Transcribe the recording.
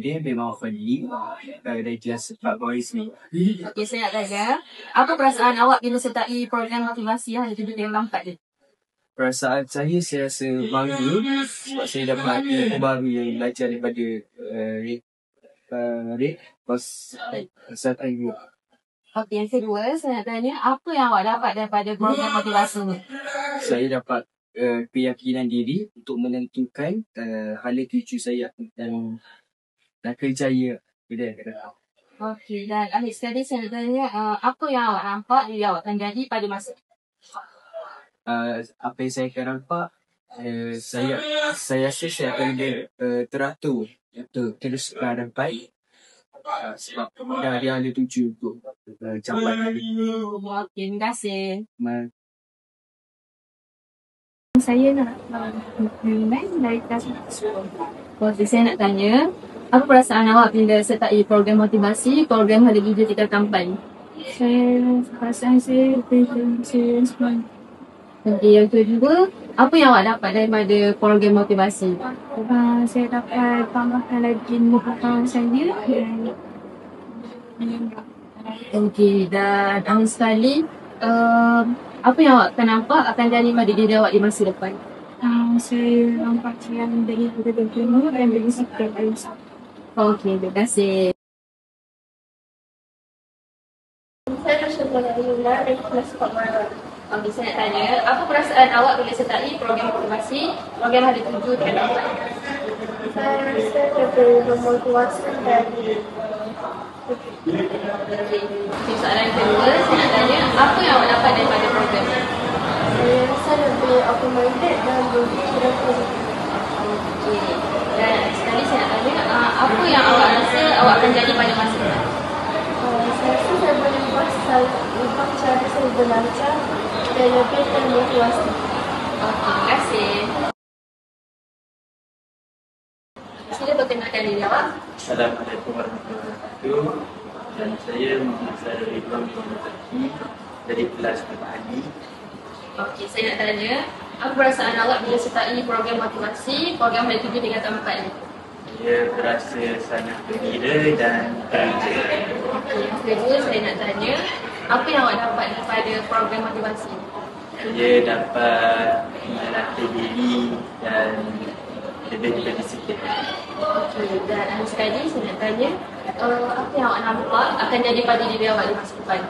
dia memang friendly dari kelas 4 boys ni. Okey, saya nak tanya, apa perasaan awak bila sertai program motivasi Hari Tujuh Tingkatan 4 ni? Perasaan saya rasa bangga sebab saya dapat ilmu baru yang belajar daripada Red saat ini. Okey, yang kedua, saya nak tanya, apa yang awak dapat daripada program motivasi ni? Saya dapat keyakinan diri untuk menentukan hala tuju saya dan kerjaya bila akan datang. Okey, dan akhir sekali saya nak tanya, apa yang awak nampak yang awak akan jadi pada masa Apa yang saya akan nampak, saya rasa saya akan teratur terus ke arah baik sebab dari hala tuju untuk capai. Okey, terima kasih. Saya nak dari kelas 10. Okey, saya nak tanya, apa perasaan awak bila sertai program motivasi program Hari Tujuh Tingkatan 4 ni? Perasaan saya lebih serius. Okey, yang kedua, apa yang awak dapat daripada program motivasi? Saya dapat tambahkan lagi ilmu pengetahuan saya dan Okey, dan akhir sekali, apa yang awak akan nampak akan jadi pada diri awak di masa depan? saya nampak yang dari ilmu dan dari sikap saya. Okey, terima kasih. Saya bersyukur dari kelas 4 Maret. Okey, saya nak tanya, apa perasaan awak bila sertai program motivasi program Hari Tujuh Tingkatan 4? Saya rasa lebih memotivasi dari Okey, soalan kedua, saya nak tanya, apa yang awak dapat daripada program ni? saya rasa lebih open-minded dan berfikiran positif. Okey, dan sekali saya nak tanya, apa yang awak rasa awak akan jadi pada masa depan? Saya rasa saya boleh buat cara saya belajar dan lebih termotivasi. Okey, terima kasih. Sila perkenalkan diri awak. Assalamualaikum warahmatullahi wabarakatuh. Dan saya Muhammad Zahir Ridwan dari kelas 4 Okey, saya nak tanya, apa perasaan awak bila sertai program motivasi program Hari Tujuh Tingkatan 4 ni? Saya berasa sangat gembira dan teruja. Okey, yang kedua saya nak tanya, apa yang awak dapat daripada program motivasi? Saya dapat melatih diri dan lebih berdisiplin. Okey, dan akhir sekali saya nak tanya, apa yang awak nampak akan jadi pada diri awak di masa depan?